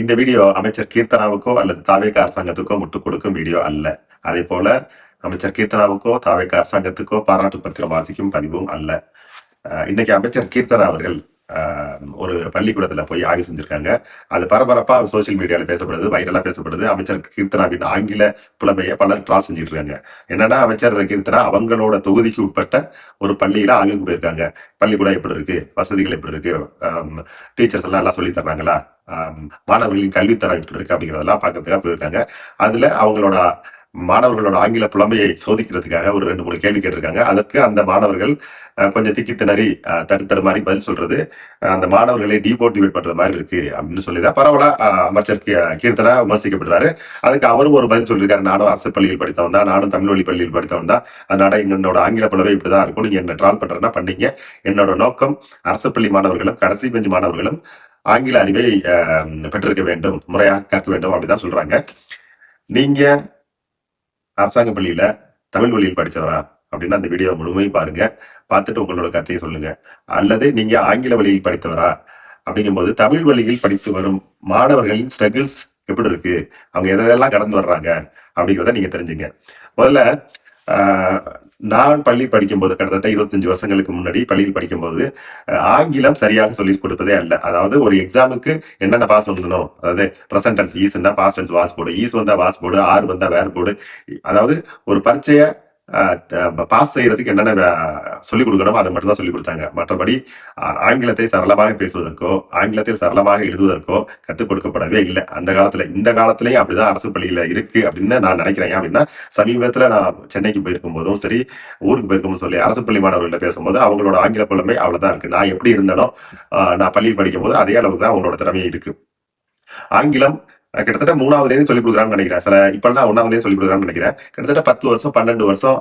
இந்த வீடியோ அமைச்சர் கீர்த்தனாவுக்கோ அல்லது தாவேக அரசாங்கத்துக்கோ முட்டுக் கொடுக்கும் வீடியோ அல்ல. அதே போல அமைச்சர் கீர்த்தனாவுக்கோ தாவேக அரசாங்கத்துக்கோ பாராட்டு பத்திரம் வாசிக்கும் பதிவும் அல்ல. இன்னைக்கு அமைச்சர் கீர்த்தனா அவர்கள் ஒரு பள்ளிக்கூடத்துல போய் ஆய்வு செஞ்சிருக்காங்க. அது பரபரப்பா சோசியல் மீடியால பேசப்படுது, வைரலா பேசப்படுது. அமைச்சர் கீர்த்தனாவின் ஆங்கில புலமையை பலர் ட்ரால் செஞ்சுட்டு இருக்காங்க. என்னன்னா, அமைச்சர் கீர்த்தனா அவங்களோட தொகுதிக்கு உட்பட்ட ஒரு பள்ளியில ஆய்வுக்கு போயிருக்காங்க. பள்ளிக்கூடம் எப்படி இருக்கு, வசதிகள் எப்படி இருக்கு, டீச்சர்ஸ் எல்லாம் சொல்லி தர்றாங்களா, மாணவர்களின் கல்வித்தரம் எப்படி இருக்கு அப்படிங்கிறதெல்லாம் பார்க்கறதுக்காக போயிருக்காங்க. அதுல அவங்களோட மாணவர்களோட ஆங்கில புலமையை சோதிக்கிறதுக்காக ஒரு 2-3 கேள்வி கேட்டிருக்காங்க. அதற்கு அந்த மாணவர்கள் கொஞ்சம் திக்கி திணறி தடுத்தடு மாதிரி பதில் சொல்றது அந்த மாணவர்களை டிமோட்டிவேட் பண்ற மாதிரி இருக்கு அப்படின்னு சொல்லிதான் பரவலா அமைச்சர் கீர்த்தனா விமர்சிக்கப்படுறாரு. அதுக்கு அவரும் ஒரு பதில் சொல்லியிருக்காரு. நானும் அரசு பள்ளியில் படித்தவன் தான், நானும் தமிழ் வழி பள்ளியில் படித்தவன் தான், அதனால என்னோட ஆங்கில புலவை இப்படிதான் இருக்கும், நீங்க என்ன ட்ரால் பண்றதுன்னா பண்ணீங்க. என்னோட நோக்கம் அரசு பள்ளி மாணவர்களும் கடைசி பெஞ்ச் மாணவர்களும் ஆங்கில அறிவை பெற்றிருக்க வேண்டும், முறையாக கற்க வேண்டும் அப்படிதான் சொல்றாங்க. நீங்க அரசாங்க பள்ளியில தமிழ் வழியில் படிச்சவரா அப்படின்னா அந்த வீடியோ முழுமையும் பாருங்க. பார்த்துட்டு உங்களோட கருத்தையை சொல்லுங்க. அல்லது நீங்க ஆங்கில வழியில் படித்தவரா அப்படிங்கும்போது தமிழ் வழியில் படித்து வரும் மாணவர்களின் ஸ்ட்ரகிள்ஸ் எப்படி இருக்கு, அவங்க எதெல்லாம் கடந்து வர்றாங்க அப்படிங்கிறத நீங்க தெரிஞ்சுங்க. முதல்ல நான் பள்ளி படிக்கும்போது கிட்டத்தட்ட 25 வருஷங்களுக்கு முன்னாடி பள்ளியில் படிக்கும்போது ஆங்கிலம் சரியாக சொல்லி கொடுப்பதே அல்ல. அதாவது ஒரு எக்ஸாமுக்கு என்னென்ன பாஸ் பண்ணணும், அதாவது பிரசன்ட் டென்ஸ் ஈஸ்னா past tense was board, is வந்தா வாஸ் போர்டு, ஆர் வந்தா வேர் போர்டு, அதாவது ஒரு பரீட்சைய பாஸ் செய்யறதுக்கு என்னென்ன சொல்லிக் கொடுக்கணும் அதை மட்டும் தான் சொல்லிக் கொடுத்தாங்க. மற்றபடி ஆங்கிலத்தை சரளமாக பேசுவதற்கோ ஆங்கிலத்தில் சரளமாக எழுதுவதற்கோ கற்றுக் கொடுக்கப்படவே இல்லை அந்த காலத்துல. இந்த காலத்திலயும் அப்படிதான் அரசு பள்ளியில இருக்கு அப்படின்னு நான் நினைக்கிறேன். அப்படின்னா சமீபத்துல நான் சென்னைக்கு போயிருக்கும் போதும் சரி, ஊருக்கு போயிருக்கும் சொல்லி அரசு பள்ளி மாணவர்கள்ட்ட பேசும்போது அவங்களோட ஆங்கில புலமை அவ்வளவுதான் இருக்கு. நான் எப்படி இருந்தனோ நான் பள்ளியில் படிக்கும் போது அதே அளவுக்கு தான் அவங்களோட திறமையும் இருக்கு. ஆங்கிலம் கிட்டத்தட்ட 3ஆவதுலேருந்து சொல்லிக் கொடுக்குறான்னு நினைக்கிறேன். சில இப்பெல்லாம் 1ஆவதுலேருந்து சொல்லிக் கொடுக்குறான்னு நினைக்கிறேன். கிட்டத்தட்ட 10 வருஷம் 12 வருஷம்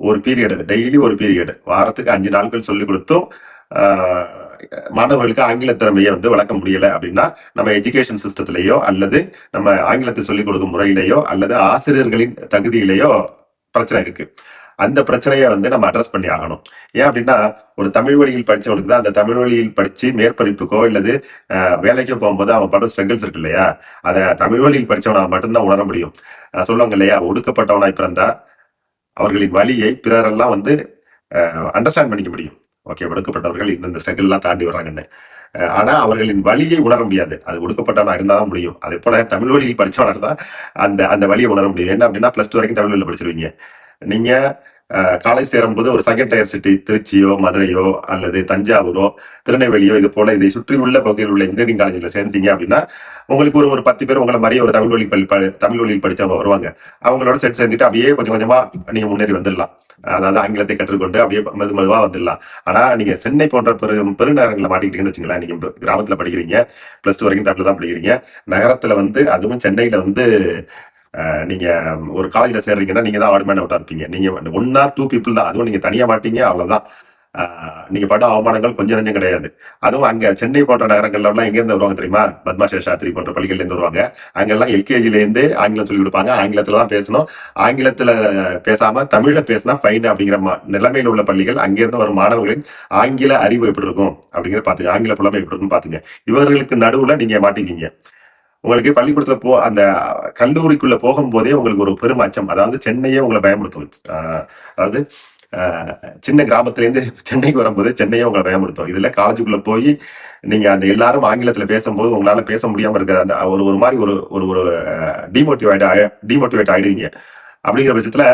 ஒரு பீரியடு, டெய்லி ஒரு பீரியடு, வாரத்துக்கு 5 நாட்கள் சொல்லிக் கொடுத்தும் மாணவர்களுக்கு ஆங்கில திறமையை வளர்க்க முடியல அப்படின்னா நம்ம எஜுகேஷன் சிஸ்டத்திலேயோ அல்லது நம்ம ஆங்கிலத்தை சொல்லிக் கொடுக்கும் முறையிலேயோ அல்லது ஆசிரியர்களின் தகுதியிலேயோ பிரச்சனை இருக்கு. அந்த பிரச்சனையை நம்ம அட்ரஸ் பண்ணி ஆகணும். ஏன் அப்படின்னா ஒரு தமிழ் வழியில் படிச்சவனுக்கு தான் அந்த தமிழ் வழியில் படிச்சு மேற்படிப்புக்கோ இல்லது வேலைக்கோ போகும்போது அவன் படும் ஸ்ட்ரகிள்ஸ் இருக்கு இல்லையா, அதை தமிழ் வழியில் படிச்சவனா மட்டும்தான் உணர முடியும். சொல்லுவாங்க இல்லையா, ஒடுக்கப்பட்டவனாய் பிறந்தா அவர்களின் வழியை பிறரெல்லாம் அண்டர்ஸ்டாண்ட் பண்ணிக்க முடியும். ஓகே, ஒடுக்கப்பட்டவர்கள் இந்த ஸ்ட்ரகிள் எல்லாம் தாண்டி வர்றாங்கன்னு. ஆனா அவர்களின் வழியை உணர முடியாது. அது ஒடுக்கப்பட்டவனா இருந்தாதான் முடியும். அதே போல தமிழ் வழியில் படிச்சவனா தான் அந்த வழியை உணர முடியும். என்ன அப்படின்னா +2 வரைக்கும் தமிழ் வழியில் படிச்சிருவீங்க. நீங்க காலேஜ் சேரும்போது ஒரு செகண்ட் டயர் சிட்டி திருச்சியோ மதுரையோ அல்லது தஞ்சாவூரோ திருநெல்வேலியோ இது போல இதை சுற்றி உள்ள பகுதியில் உள்ள இன்ஜினியரிங் காலேஜ்ல சேர்ந்தீங்க அப்படின்னா உங்களுக்கு ஒரு 10 பேர் உங்களை மாதிரியே ஒரு தமிழ் வழியில் படிச்சவங்க வருவாங்க. அவங்களோட சேர்ந்துட்டு அப்படியே கொஞ்சம் கொஞ்சமா நீங்க முன்னேறி வந்துடலாம். அதாவது ஆங்கிலத்தை கற்றுக்கொண்டு அப்படியே மெதுவா வந்துடலாம். ஆனா நீங்க சென்னை போன்ற பெருநகரங்களை மாட்டிக்கிட்டீங்கன்னு வச்சுங்களேன். நீங்க கிராமத்துல படிக்கிறீங்க, +2 வரைக்கும் தமிழ்ல தான் படிக்கிறீங்க. நகரத்துல அதுவும் சென்னையில நீங்க ஒரு காலேஜ்ல சேர்றீங்கன்னா நீங்க தான் ஆட்மேன் அவுட்டா இருப்பீங்க. நீங்க 1 or 2 people தான். அதுவும் நீங்க தனியா மாட்டீங்க, அவ்வளவுதான். நீங்க பட அவமானங்கள் கொஞ்சம் நெஞ்சம் கிடையாது. அதுவும் அங்க சென்னை போன்ற நகரங்கள்ல எல்லாம் எங்க இருந்து வருவாங்க தெரியுமா? பத்மா சேஷாத்ரி போன்ற பள்ளிகள்ல இருந்து வருவாங்க. அங்கெல்லாம் எல்கேஜில இருந்தே ஆங்கிலம் சொல்லி கொடுப்பாங்க. ஆங்கிலத்துல தான் பேசணும். ஆங்கிலத்துல பேசாம தமிழ்ல பேசினா ஃபைன் அப்படிங்கிற நிலைமையில உள்ள பள்ளிகள். அங்கிருந்து வரும் மாணவர்களின் ஆங்கில அறிவு எப்படி இருக்கும் அப்படிங்கிற பாத்துங்க, ஆங்கில புலமை எப்படி இருக்குன்னு பாத்துங்க. இவர்களுக்கு நடுவுல நீங்க மாட்டிக்கிங்க. உங்களுக்கு பள்ளிக்கூடத்துல அந்த கல்லூரிக்குள்ள போகும்போதே உங்களுக்கு ஒரு பெரும் அச்சம். அதாவது சென்னையே உங்களை பயமுறுத்தும். அதாவது சின்ன கிராமத்துல இருந்து சென்னைக்கு வரும்போது சென்னையே உங்களை பயமுறுத்தும். இதுல காலேஜுக்குள்ள போய் நீங்க அந்த எல்லாரும் ஆங்கிலத்துல பேசும்போது உங்களால பேச முடியாம இருக்கிற அந்த ஒரு மாதிரி ஒரு டிமோட்டிவேட் ஆயிடுவீங்க. அப்படிங்கிற பட்சத்துல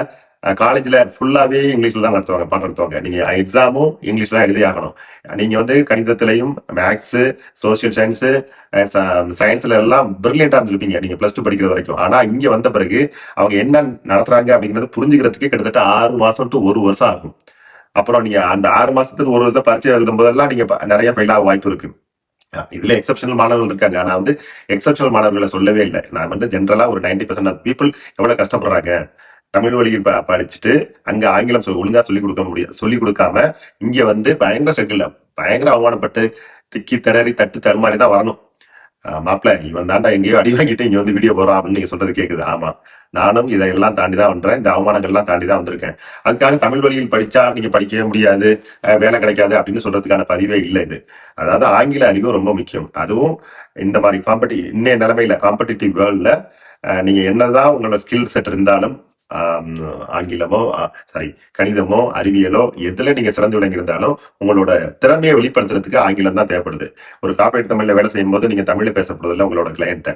காலேஜ்ல ஃபுல்லாவே இங்கிலீஷ்ல தான் பாடம் நடத்துவாங்க. நீங்க எக்ஸாமும் இங்கிலீஷ்ல எழுதி ஆகணும். நீங்க கணிதத்திலையும் மேக்ஸ், சோசியல் சயின்ஸ், சயின்ஸ்ல எல்லாம் பிரில்லியண்டா இருந்திருப்பீங்க நீங்க +2 படிக்கிற வரைக்கும். ஆனா இங்க வந்த பிறகு அவங்க என்ன நடத்துறாங்க அப்படிங்கறது புரிஞ்சுக்கிறதுக்கே கிட்டத்தட்ட 6 மாசம் to 1 வருஷம் ஆகும். அப்புறம் நீங்க அந்த 6 மாசத்துக்கு 1 வருஷம் பரீட்சை எழுதும் போதெல்லாம் நீங்க நிறைய ஃபெயில் ஆக வாய்ப்பு இருக்கு. இதுல எக்ஸப்ஷனல் மாணவர்கள் இருக்காங்க. ஆனா எக்ஸப்ஷனல் மாணவர்களை சொல்லவே இல்லை. நான் ஜென்ரலா ஒரு 90% ஆஃப் பீப்புள் எவ்வளவு கஷ்டப்படுறாங்க. தமிழ் வழியில் படிச்சுட்டு அங்க ஆங்கிலம் ஒழுங்கா சொல்லிக் கொடுக்காம இங்க பயங்கர ஸ்ட்ரகிள், பயங்கர அவமானப்பட்டு திக்கி திணறி தட்டு தடுமாறி தான் வரணும். மாப்பிள்ள இவன் தாண்டா எங்கேயோ அடி வாங்கிட்டு இங்க வந்து வீடியோ போறான் அப்படின்னு நீங்க சொல்றது கேக்குது. ஆமா, நானும் இதையெல்லாம் தாண்டி தான் வந்தேன். இந்த அவமானங்கள்லாம் தாண்டி தான் வந்திருக்கேன். அதுக்காக தமிழ் வழியில் படிச்சா நீங்க படிக்கவே முடியாது, வேலை கிடைக்காது அப்படின்னு சொல்றதுக்கான பதிவே இல்லை இது. அதாவது ஆங்கில அறிவு ரொம்ப முக்கியம். அதுவும் இந்த மாதிரி இன்னைய நிலைமையில காம்படிட்டிவ் வேர்ல்ட்ல நீங்க என்னதான் உங்களோட ஸ்கில் செட் இருந்தாலும் ஆங்கிலமோ சாரி கணிதமோ அறிவியலோ எதுல நீங்க சிறந்து விளங்கியிருந்தாலும் உங்களோட திறமையை வெளிப்படுத்துறதுக்கு ஆங்கிலம் தான் தேவைப்படுது. ஒரு கார்பரேட் கம்பெனில வேலை செய்யும் போது நீங்க தமிழ்ல பேசப்படுறதில்ல உங்களோட கிளையண்ட்டை.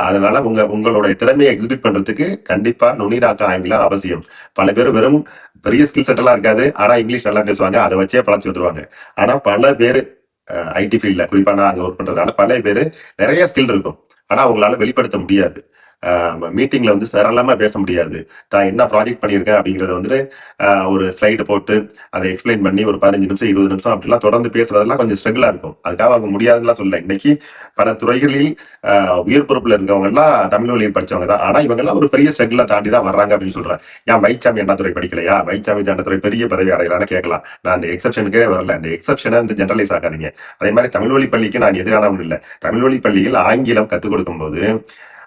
அதனால உங்களோட திறமையை எக்ஸிபிட் பண்றதுக்கு கண்டிப்பா நுனிடாக்க ஆங்கிலம் அவசியம். பல பேர் வெறும் பெரிய ஸ்கில் செட் எல்லாம் இருக்காது, ஆனா இங்கிலீஷ் நல்லா பேசுவாங்க, அதை வச்சே பழச்சு வந்துருவாங்க. ஆனா பல பேர் ஐடி ஃபீல்ட்ல குறிப்பா நான் அங்க ஒர்க் பண்றதுனால பல பேர் நிறைய ஸ்கில் இருக்கும், ஆனா அவங்களால வெளிப்படுத்த முடியாது. மீட்டிங்ல வந்து சரளமா பேச முடியாது. தான் என்ன ப்ராஜெக்ட் பண்ணியிருக்கேன் அப்படிங்கறத வந்து ஒரு ஸ்லைடு போட்டு அதை எக்ஸ்பிளைன் பண்ணி ஒரு 15 நிமிஷம் 20 நிமிஷம் அப்படிலாம் தொடர்ந்து பேசுறதெல்லாம் கொஞ்சம் ஸ்ட்ரகிளா இருக்கும். அதுக்காக அவங்க முடியாதுலாம் சொல்லல. இன்னைக்கு பல துறைகளில் உயர் பொறுப்புல இருக்கவங்க எல்லாம் தமிழ் வழியில் படிச்சவங்க தான். ஆனா இவங்க எல்லாம் ஒரு பெரிய ஸ்ட்ரகிள தாண்டி தான் வர்றாங்க அப்படின்னு சொல்றேன். ஏன் மயில்சாமி அண்ணாதுரை படிக்கலையா, மயில்சாமி அண்ணாதுரை பெரிய பதவி அடையலான்னு கேட்கலாம். நான் அந்த எக்ஸப்ஷனுக்கே வரல. அந்த எக்ஸப்ஷனை வந்து ஜெனரலைஸ் ஆகாதீங்க. அதே மாதிரி தமிழ் வழி பள்ளிக்கு நான் எதிரானவன் இல்லை. தமிழ் வழி பள்ளியில் ஆங்கிலம் கற்றுக் கொடுக்கும் போது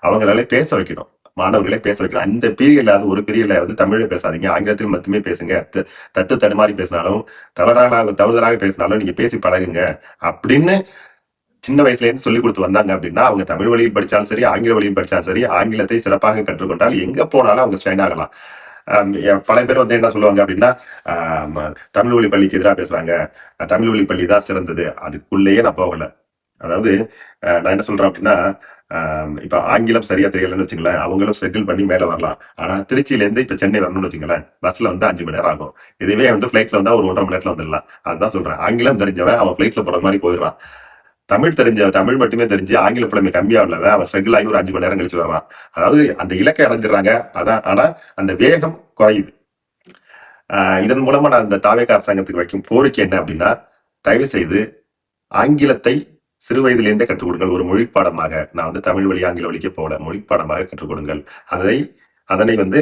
அவங்களால பேச வைக்கணும், மாணவர்களே பேச வைக்கணும். அந்த பீரியட்ல ஒரு பீரியட்ல தமிழை பேசாதீங்க, ஆங்கிலத்தில் மட்டுமே பேசுங்க. தட்டு தடுமாறி பேசினாலும் தவறுதலாக பேசினாலும் நீங்க பேசி பழகுங்க அப்படின்னு சின்ன வயசுல இருந்து சொல்லி கொடுத்து வந்தாங்க அப்படின்னா அவங்க தமிழ் வழியில் படிச்சாலும் சரி ஆங்கில வழியில் படிச்சாலும் சரி ஆங்கிலத்தை சிறப்பாக கற்றுக்கொண்டால் எங்க போனாலும் அவங்க ஸ்ட்ரைன் ஆகலாம். பல பேர் வந்து என்ன சொல்லுவாங்க அப்படின்னா தமிழ் வழி பள்ளிக்கு எதிராக பேசுறாங்க, தமிழ் வழி பள்ளி தான் சிறந்தது. அதுக்குள்ளேயே நான் போகல. அதாவது நான் என்ன சொல்றேன் அப்படின்னா இப்ப ஆங்கிலம் சரியா தெரியலன்னு வச்சுங்களேன், அவங்களும் செட்டில் பண்ணி மேல வரலாம். ஆனா திருச்சியில இருந்து இப்ப சென்னை வரணும்னு வச்சுங்களேன், பஸ்ல வந்து 5 மணி நேரம் ஆகும். இதுவே வந்து பிளைட்ல வந்தா ஒரு 1.5 மணி நேரத்துல வந்துடலாம். அதுதான் சொல்றேன். ஆங்கிலம் தெரிஞ்சவன் அவன் பிளைட்ல போற மாதிரி போயிடுறான். தமிழ் மட்டுமே தெரிஞ்சு ஆங்கில புலமை கம்மியா உள்ளவன் அவன் ஸ்ட்ரகிள் ஆகி ஒரு 5 மணி நேரம் கழிச்சு வர்றான். அதாவது அந்த இலக்கை அடைஞ்சிடறாங்க, அதான். ஆனா அந்த வேகம் குறையுது. இதன் மூலமா நான் இந்த தாவேகா அரசாங்கத்துக்கு வைக்கும் கோரிக்கை என்ன அப்படின்னா, தயவு செய்து ஆங்கிலத்தை சிறு வயதிலிருந்தே கற்றுக் கொடுங்கள். ஒரு மொழி பாடமாக, நான் வந்து தமிழ் வழி ஆங்கில வழிக்கு போல மொழி பாடமாக கற்றுக் கொடுங்கள். அதனை வந்து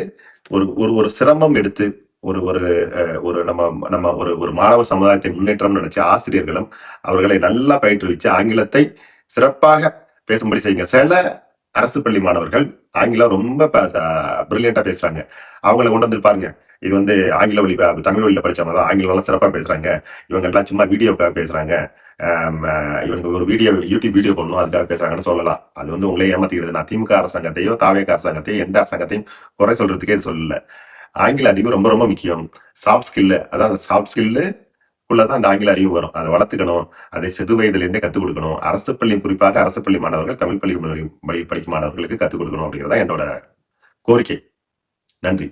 ஒரு சிரமம் எடுத்து ஒரு ஒரு ஒரு நம்ம ஒரு மாணவ சமுதாயத்தை முன்னேற்றம் நினைச்ச ஆசிரியர்களும் அவர்களை நல்லா பயிற்றுவிச்சு ஆங்கிலத்தை சிறப்பாக பேசும்படி செய்யுங்க. சில அரசு பள்ளி மாணவர்கள் ஆங்கிலம் ரொம்ப பிரில்லியண்டா பேசுறாங்க, அவங்களை கொண்டு வந்து பாருங்க. இது வந்து ஆங்கில வழி தமிழ் வழியில படிச்சவங்க தான் ஆங்கிலம் எல்லாம் சிறப்பா பேசுறாங்க, இவங்க எல்லாம் சும்மா வீடியோக்காக பேசுறாங்க, இவங்க ஒரு யூடியூப் வீடியோ பண்ணணும் அதுக்காக பேசுறாங்கன்னு சொல்லலாம். அது வந்து உங்களே ஏமாத்திக்கிறது. நான் திமுக அரசாங்கத்தையோ தாவேக அரசாங்கத்தையோ எந்த அரசாங்கத்தையும் குறை சொல்றதுக்கே சொல்லல. ஆங்கில அறிவு ரொம்ப ரொம்ப முக்கியம். சாஃப்ட் ஸ்கில்லு, அதாவது சாஃப்ட் ஸ்கில்லு உள்ளதான் அந்த ஆங்கில அறிவு வரும். அதை வளர்த்துக்கணும், அதை சிறு வயதிலிருந்தே கற்றுக் கொடுக்கணும். அரசு பள்ளி, குறிப்பாக அரசு பள்ளி மாணவர்கள் தமிழ் பள்ளி படிக்கும் மாணவர்களுக்கு கற்றுக் கொடுக்கணும் அப்படிங்கிறதா என்னோட கோரிக்கை. நன்றி.